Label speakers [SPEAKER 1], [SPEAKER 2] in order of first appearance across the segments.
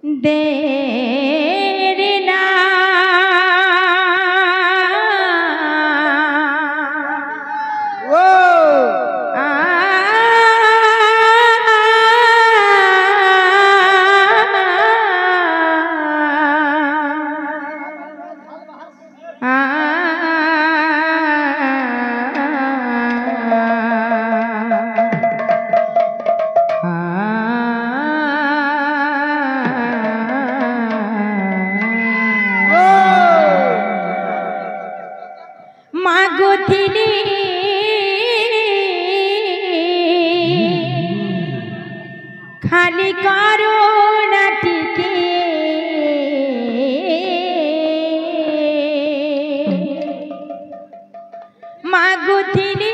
[SPEAKER 1] देरी ना खाली करुणा टिके मागुथिली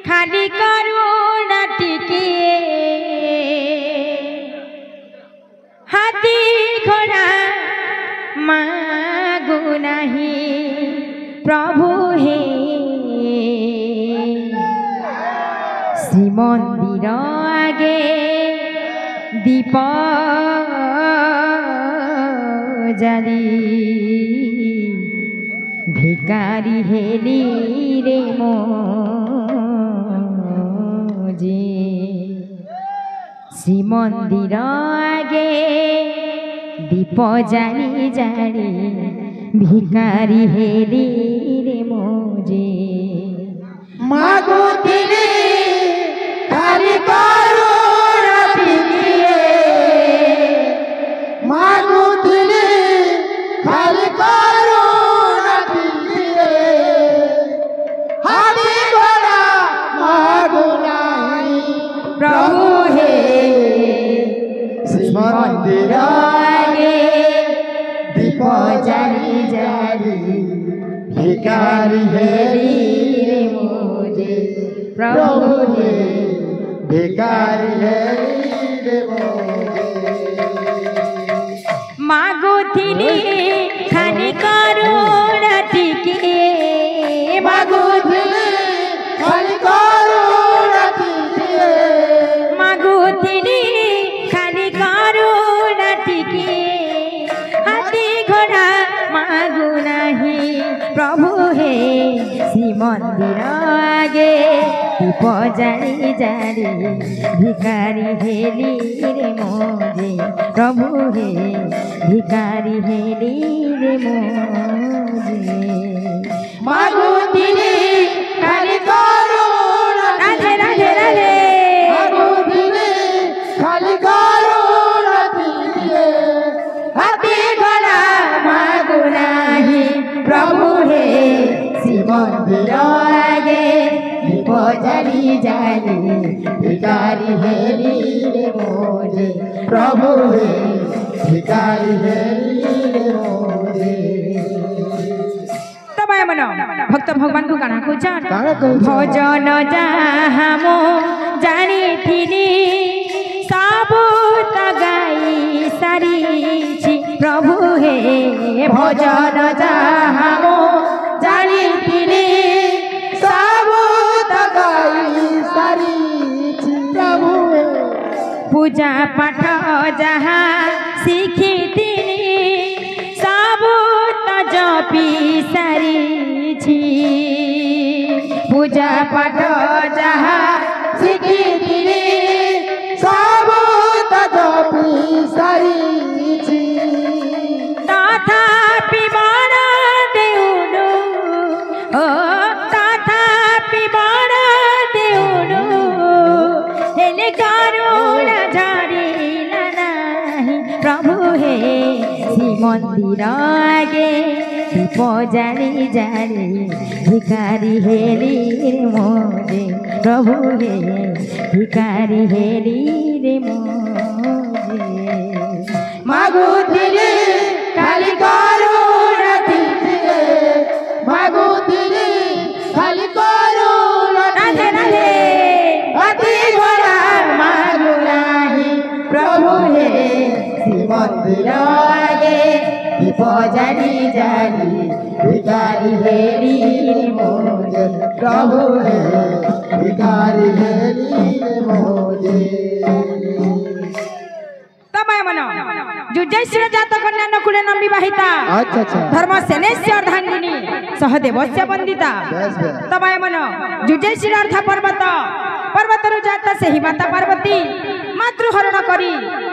[SPEAKER 1] खाली करुणा टिके हाथी घोड़ा मागु नहीं प्रभु हे श्री मंदिर आगे दीप जाली भिकारी हेली रे मोजे श्री मंदिर आगे दीप जाली जाली भिकारी हेली रे मोजे
[SPEAKER 2] मागुथिली खाली करुणा टिके मागुथिली खाली करुणा टिके हाथी घोड़ा मागु नहीं
[SPEAKER 1] प्रभु हे
[SPEAKER 2] श्री मंदिर
[SPEAKER 1] आगे
[SPEAKER 2] दीप जाली जाली भिकारी हेली रे मोजे प्रभु हे भिकारी हेली रे मोजे
[SPEAKER 1] मागुथिली खाली करुणा टिके
[SPEAKER 2] मागुथिली खाली करुणा टिके
[SPEAKER 1] मागुथिली खाली करुणा टिके हाथी घोड़ा मागु नहीं प्रभु हे श्री मंदिर आगे दीप जाली जाली भिकारी हेली रे मोजे प्रभु हे भिकारी हेली रे मोजे
[SPEAKER 2] मागुथिली खाली करुणा
[SPEAKER 1] राधे राधे राधे
[SPEAKER 2] मागुथिली खाली करुणा टिके
[SPEAKER 1] हाथी घोड़ा मागु नहीं प्रभु हे श्री मंदिर आगे दीप जाली जाली
[SPEAKER 2] भिकारी हेली रे मोजे प्रभु हे भिकारी हेली रे मोजे
[SPEAKER 1] तबाय मनो भक्त भगवान को गाना को जान
[SPEAKER 2] गाना कहू
[SPEAKER 1] भजन जहाँ मो जानी थिली सबु त गाई सारी प्रभु हे भजन जहाँ मो जानी थिली
[SPEAKER 2] सबु त गाई सारी प्रभु हे
[SPEAKER 1] पूजा पाठ जहाँ सीखी सबु त जपी सारी पूजा पाठ जहाँ
[SPEAKER 2] सीखी सबु त जपी सारी
[SPEAKER 1] तथापि बड़ देउनु ओ तथापि बड़ देउनु हेले करुणा झरिला नाही प्रभु हे श्री मंदिर आगे दीप जाली जाली भिकारी हेली रे मोजे प्रभु हे भिकारी हेली रे मोजे
[SPEAKER 2] मागुथिली खाली करुणा टिके मागुथिली खाली करुणा
[SPEAKER 1] राधे राधे
[SPEAKER 2] हाथी घोड़ा मागु नहीं प्रभु हे श्री मंदिर आगे दीप जाली जाली भिकारी हेली रे मोजे प्रभु हे भिकारी हेली रे मोजे
[SPEAKER 1] मन जुजयश्री जात कन्या नकुले नंबी बाहिता
[SPEAKER 2] अच्छा अच्छा
[SPEAKER 1] धर्म सेनेस्य अर्धांगिनी सहदेवस्य वंदिता तबाय मन जुजयश्री अर्थ पर्वत पर्वतरु जाता सेही माता पार्वती मातृहरण करी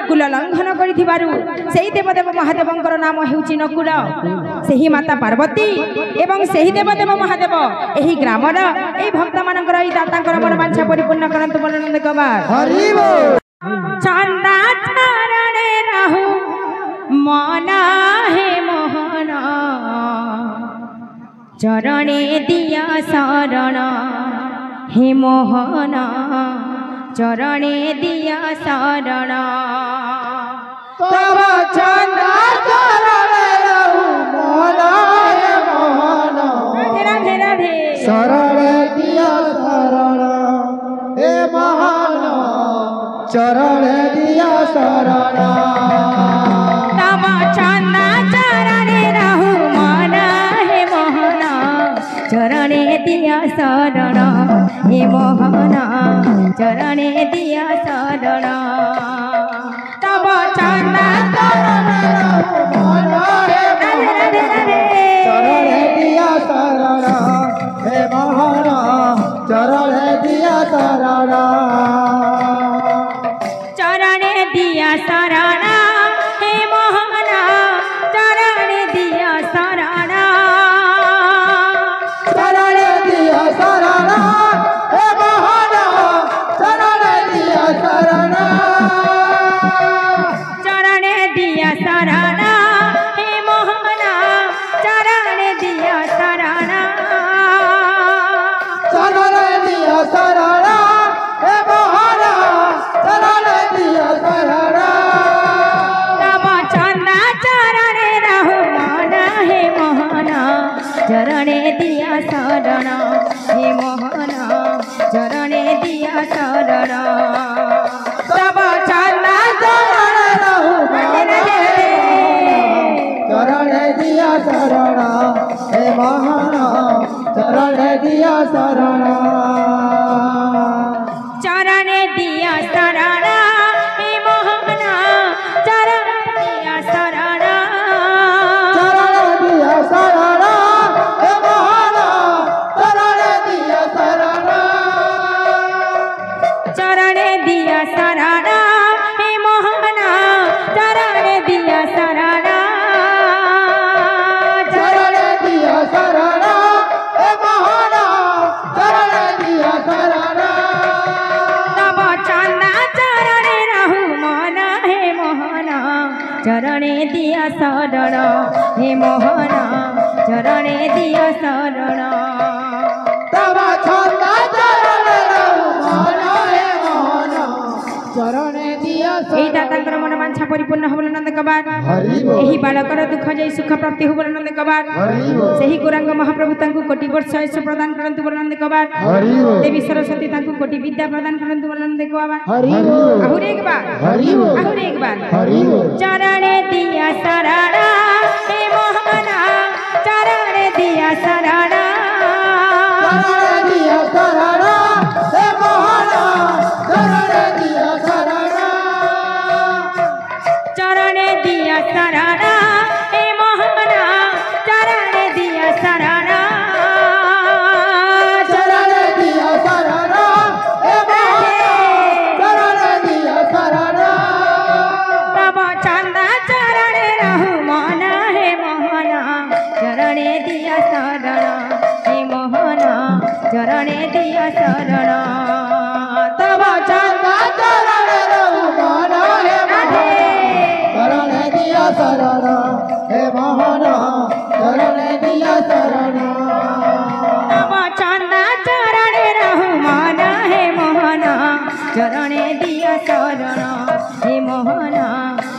[SPEAKER 1] कुल लंघन करिथिबारु सेही देवदेव महादेवंकर नाम हेउची नकुल सेही माता पार्वती एवं सेही देवदेव महादेव एही ग्रामर एही भक्त मानकर एही दातांकर मन वांछा परिपूर्ण करंतु बोलनंद कबार
[SPEAKER 2] हरि बोल
[SPEAKER 1] चंदा चरणे रहु मन हे मोहन चरणे दिया शरण हे मोहन चरणे दिया शरण
[SPEAKER 2] तब चंदा चरणे रहु मन हे मोहन
[SPEAKER 1] राधे राधे
[SPEAKER 2] शरण दिया शरण हे मोहन चरण दिया शरण
[SPEAKER 1] तब चंदा चरणे रहु मन हे मोहन चरणे दिया शरण हे मोहन चरणे दिया शरण तब चंदा
[SPEAKER 2] चरण दिया शरण हे मोहन चरण दिया शरण
[SPEAKER 1] चरणे दिया शरण हे मोहन चरणे दिया शरण
[SPEAKER 2] शरण दिया शरण हे मोहन शरण दिया शरण
[SPEAKER 1] चरणे दिया शरण हे मोहन चरणे दिया शरण
[SPEAKER 2] शरण दिया शरण हे मोहन शरण दिया शरण
[SPEAKER 1] तब चंदा चरणे रहु मन हे मोहन चरणे दिया शरण हे मोहन चरणे दिया शरण तब चंदा
[SPEAKER 2] शरण रहु चरण दिया शरण हे मोहन चरण दिया शरण
[SPEAKER 1] चरणे दिया शरण हे मोहन चरणे दिया शरण
[SPEAKER 2] चरण दिया शरण हे मोहन चरण दिया शरण
[SPEAKER 1] चरणे दिया शरण हे मोहन चरणे दिया शरण
[SPEAKER 2] चरण दिया शरण हे मोहन चरण दिया शरण
[SPEAKER 1] तब चंदा चरणे रहु मन हे मोहन चरणे दिया शरण हे मोहन चरणे दिया शरण
[SPEAKER 2] तब छंदा चरण रहु मन हे मोहन चरण दिया
[SPEAKER 1] एही दातांकर मन वांछा परिपूर्ण हो नंद कबार
[SPEAKER 2] हरि बोल
[SPEAKER 1] एही बालकर दुख जय सुख प्राप्ति हो नंद कबार
[SPEAKER 2] हरि बोल
[SPEAKER 1] सेही गौरांग महाप्रभु तांकु कोटि वर्ष आयुष्य प्रदान करंतु नंद कबार
[SPEAKER 2] हरि बोल
[SPEAKER 1] देवी सरस्वती तांकु कोटि विद्या प्रदान करंतु नंद कबार
[SPEAKER 2] हरि बोल
[SPEAKER 1] आहुर एक बार
[SPEAKER 2] हरि बोल
[SPEAKER 1] आहुर एक बार
[SPEAKER 2] हरि बोल
[SPEAKER 1] चरणे दिया शरण हे मोहन चरणे दिया शरण
[SPEAKER 2] चरण दिया शरण हे मोहन चरण दिया शरण
[SPEAKER 1] चरणे दिया शरण हे मोहन चरणे दिया शरण
[SPEAKER 2] चरण दिया शरण हे मोहन चरण दिया शरण
[SPEAKER 1] तब चंदा चरणे रहु मन हे मोहन चरणे दिया शरण हे मोहन चरणे दिया शरण
[SPEAKER 2] तब चंदा चरण रहु मन हे मोहन चरण दिया शरण हे मोहन चरण दिया शरण
[SPEAKER 1] तब चंदा चरणे रहु मन हे मोहन चरणे दिया शरण हे मोहन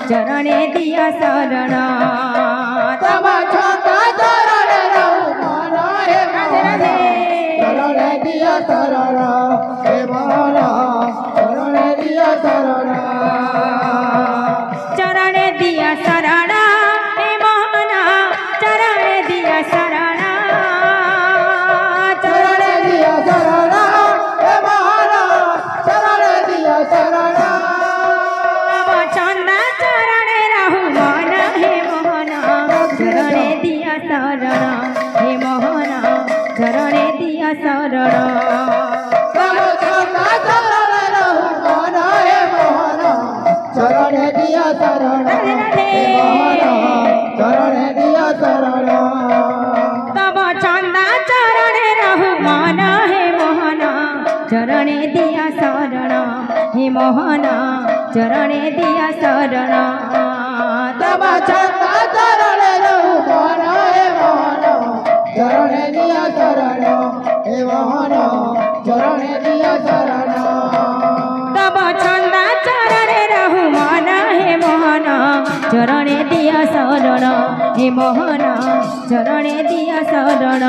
[SPEAKER 1] चरणे दिया शरण
[SPEAKER 2] तब चंदा चरण रहु मन हे मोहन चरण दिया शरण हे मोहन चरण दिया शरण
[SPEAKER 1] चरणे दिया शरण हे मोहन चरणे दिया शरण
[SPEAKER 2] चरण दिया शरण हे मोहन चरण दिया शरण
[SPEAKER 1] तब चंदा चरण शरण
[SPEAKER 2] तब चंदा चरण रहु मन हे मोहन चरण दिया शरण हे मोहन चरण दिया शरण
[SPEAKER 1] तब चंदा चरण रहु मन हे मोहन चरण दिया शरण हे मोहन चरण दिया शरण
[SPEAKER 2] तब चंदा चरण रहु मन हे मोहन चरण दिया शरण हे मोहन चरण दिया शरण
[SPEAKER 1] तब चंदा चरण रहु मन हे मोहन चरण दिया शरण हे मोहन चरण दिया शरण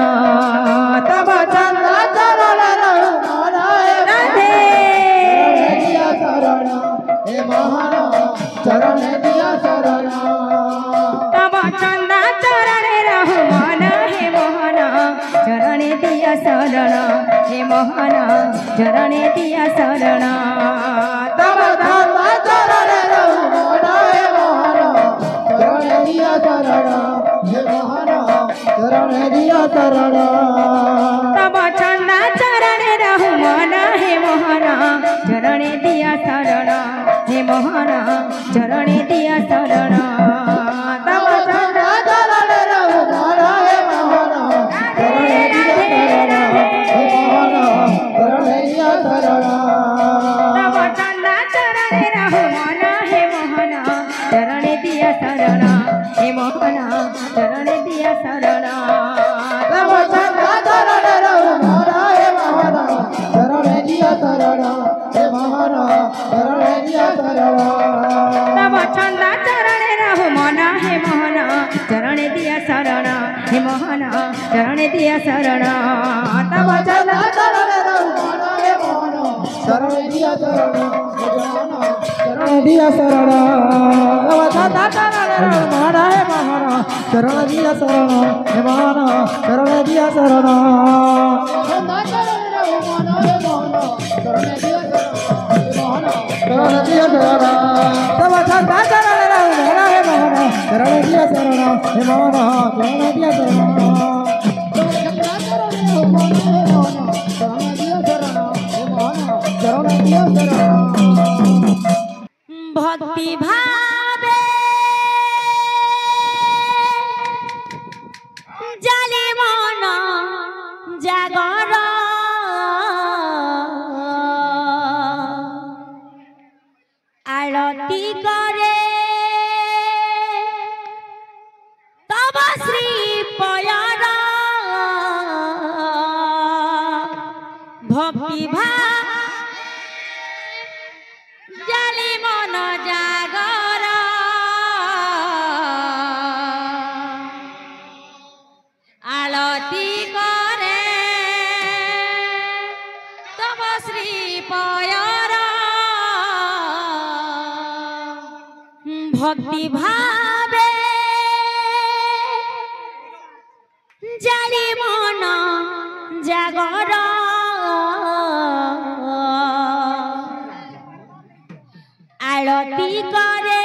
[SPEAKER 2] तब चंदा चरण रहु मन हे
[SPEAKER 1] राधे
[SPEAKER 2] दिया शरण हे मोहन चरण दिया शरण
[SPEAKER 1] तब चंदा चरण रहु मन हे मोहन चरण दिया शरण हे मोहन चरण दिया शरण
[SPEAKER 2] तब चंदा चरण रहु मन हे मोहन चरण दिया शरण हे मोहन चरण दिया शरण
[SPEAKER 1] तब चंदा चरण रहु मन हे मोहन चरण दिया शरण हे मोहन चरण दिया शरण तब
[SPEAKER 2] चंदा चरण रहु मन हे मोहन चरण दिया शरण हे मोहन चरण दिया शरण
[SPEAKER 1] तब चंदा चरण रहु मन हे मोहन चरण दिया शरण हे मोहन चरण दिया शरण
[SPEAKER 2] तब चंदा चरण रहु मन हे मोहन चरण दिया शरण हे मोहन चरण दिया शरण
[SPEAKER 1] तब चंदा चरण रहु मन हे मोहन चरण दिया शरण हे मोहन चरण दिया शरण तब
[SPEAKER 2] चंदा चरण रहु मन हे मोहन चरण दिया शरण हे मोहन चरण दिया शरण तब चंदा चरण रहु मन हे मोहन चरण दिया शरण हे मोहन चरण दिया शरण चंदा चरण रहु मन हे मोहन चरण दिया शरण हे मोहन चरण दिया शरण तब चंदा चरण रहु मन हे मोहन चरण दिया शरण हे मोहन चरण दिया शरण
[SPEAKER 1] भक्ति भावे जले मन जागर आरती करे तब श्री पयर भक्ति जाली मन जागर आलती करे तब श्री पयर भक्ति भावे जाली मन जागर आरती करे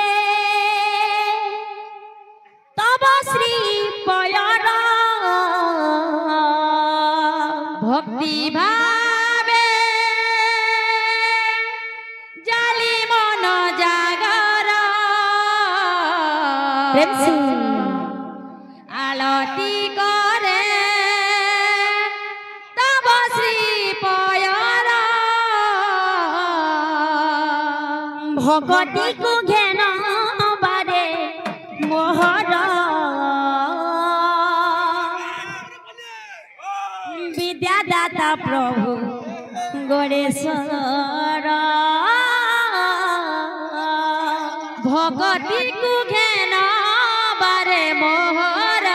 [SPEAKER 1] तब श्री पयर भक्ति भावे जाली मन जागर आरती करे तब श्री पयर भगती को घेन बारे मोहर विद्यादाता प्रभु गणेश्वर भगती को घेन बारे मोहर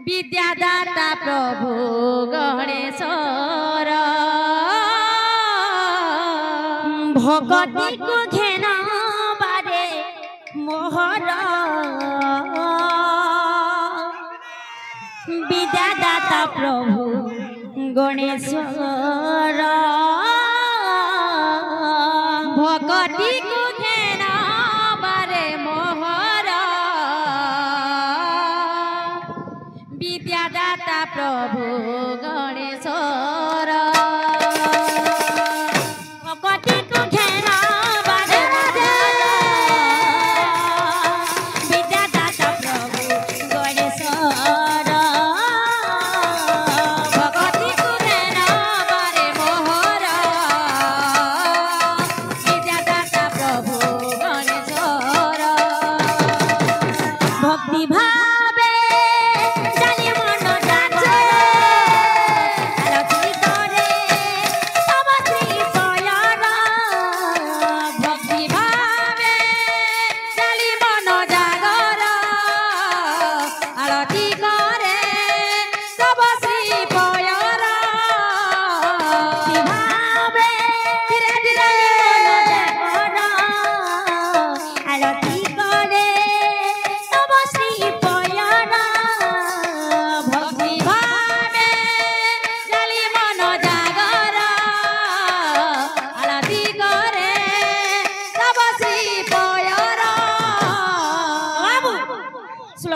[SPEAKER 1] विद्यादाता प्रभु गणेश्वर भगती को घेन बारे मोहर विद्यादाता प्रभु गणेश्वर भगती को घेन बारे मोहर विद्यादाता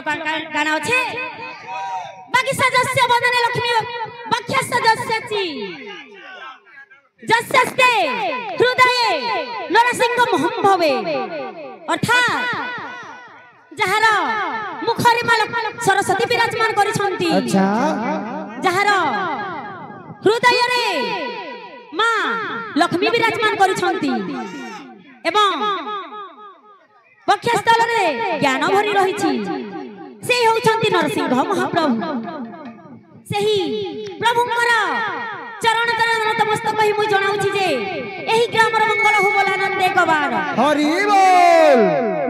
[SPEAKER 3] गाना अच्छे बाकी सदस्य वदने लक्ष्मी बाक्य सदस्यची जस्यस्ते हृदये नरसिंह महम भवे अर्थात जहार मुखरे माल सरस्वती विराजमान करिसंती
[SPEAKER 2] अच्छा
[SPEAKER 3] जहार हृदय रे मां लक्ष्मी विराजमान करिसंती एवं वक्षस्थल रे ज्ञान भरी रहिछि से होउछंती नरसिंह महाप्रभु सेही प्रभुଙ୍କର चरण चरण नतमस्तक कहि मु जणाउछि जे एही ग्रामर मंगल हो बोला आनंद एक बार
[SPEAKER 2] हरि बोल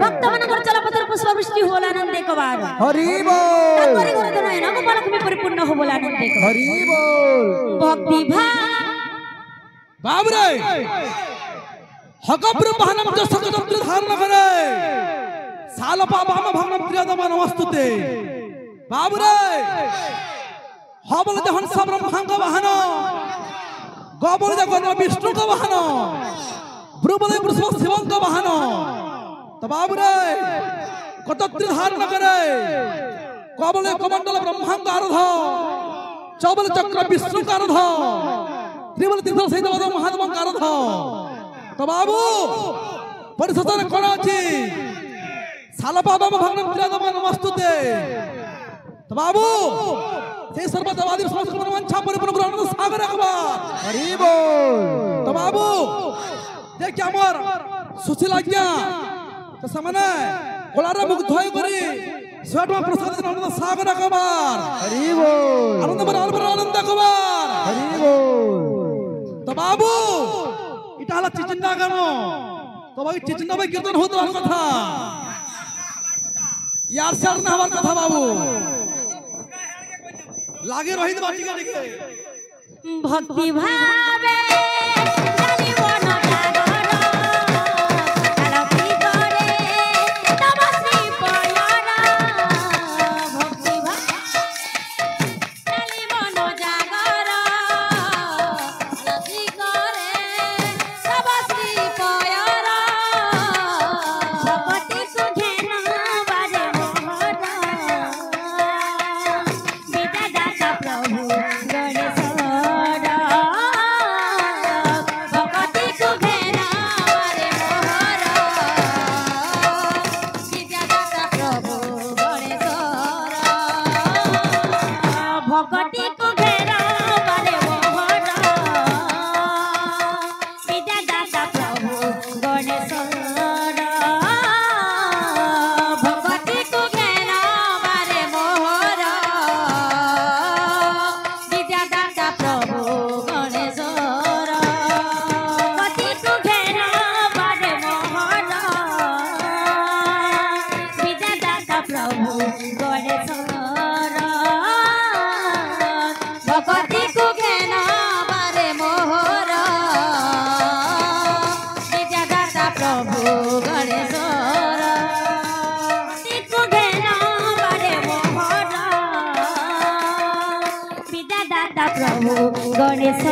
[SPEAKER 3] भक्त मनकर चलपत्र पुष्प वृष्टि हो बोला आनंद एक बार
[SPEAKER 2] हरि बोल
[SPEAKER 3] ताकरि गुरु दन एना गोपाल लक्ष्मी परिपूर्ण हो बोला आनंद एक
[SPEAKER 2] हरि बोल
[SPEAKER 3] भक्ति भाव
[SPEAKER 4] बाबरे हकब्र बहनम जो सकतंत्र धारण करे साल पापाम भगनम प्रियतम नमस्तुते बाबरे हबल दहन सब ब्रह्मांग वाहन गोबल जगन विष्णु का वाहन ब्रुबल वृषभ शिवं का वाहन तबाबरे कतत्र धारण करे गोबल कमंडल ब्रह्मांग आराध चौबल चक्र विष्णु का आराध त्रिबल तीर्थ सहित वद महात्मा का आराध तबाबू परिसतन कोन अछि साल पापाम भगनम प्रियतम नमस्तुते तबाबू से सर्वतवादी संस्कृत मनवांछा परिपूर्ण ग्रहण सागर अखबार
[SPEAKER 2] हरि बोल
[SPEAKER 4] तो बाबू देख हमर सुशील आज्ञा तो सामने कोलारा मुख धोय करी स्वयं प्रसाद आनंद सागर अखबार
[SPEAKER 2] हरि बोल
[SPEAKER 4] आनंद पर आनंद अखबार
[SPEAKER 2] हरि बोल
[SPEAKER 4] तो बाबू इटा हला चिचिंदा गानो तो भाई चिचिंदा भाई कीर्तन होत रहल कथा यार सर ना हमार कथा बाबू लागे रही तो बाटी के
[SPEAKER 3] भक्ति भावे जानी मन जागर आरती करे तब श्री पयरा भक्ति भावे जानी मन जागर आरती करे तब श्री पयरा भक्ति सुझेना बारे मोहरा प्रभु गणेश भगवती कुबेरा रे मोहरा विद्यादाता प्रभु गणेश भगवती कुबेरा रे मोहरा विद्यादाता प्रभु गणेश भगवती कुबेरा रे मोहरा प्रभु गणेश कति कुबेरा बारे मोहरा विद्यादाता प्रभु गणेश भगवती कुबेरा बारे मोहरा विद्यादाता प्रभु गणेश कुबेरा बारे मोहरा विद्यादाता प्रभु गणेश